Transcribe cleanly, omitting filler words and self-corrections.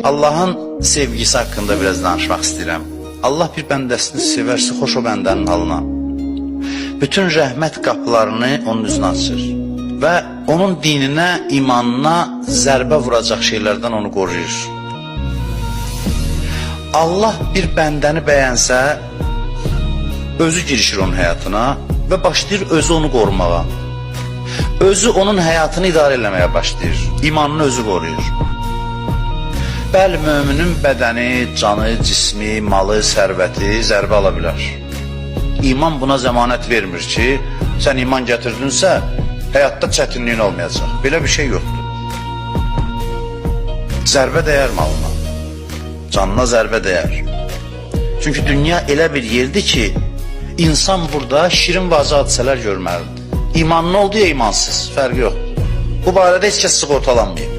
Allah'ın sevgisi hakkında biraz danışmaq istəyirəm. Allah bir bəndəsini sevərsə, xoş o bəndənin halına. Bütün rəhmət qapılarını onun üzünə açır və onun dininə, imanına zərbə vuracaq şeylərdən onu qoruyur. Allah bir bəndəni bəyənsə, özü girişir onun həyatına və başlayır özü onu qorumağa. Özü onun həyatını idarə eləməyə başlayır, imanını özü qoruyur. Bəli, müminin bədəni, canı, cismi, malı, sərvəti zərbə ala bilər. İman buna zəmanət vermir ki, sən iman gətirdinsə, həyatda çətinliyin olmayacaq. Belə bir şey yoxdur. Zərbə dəyər malına, canına zərbə dəyər. Çünki dünya elə bir yerdir ki, insan burada şirin və acı hadisələr görməlidir. İmanlı oldu ya imansız, fərqi yoxdur. Bu barədə heç kəs sığortalanmayıb.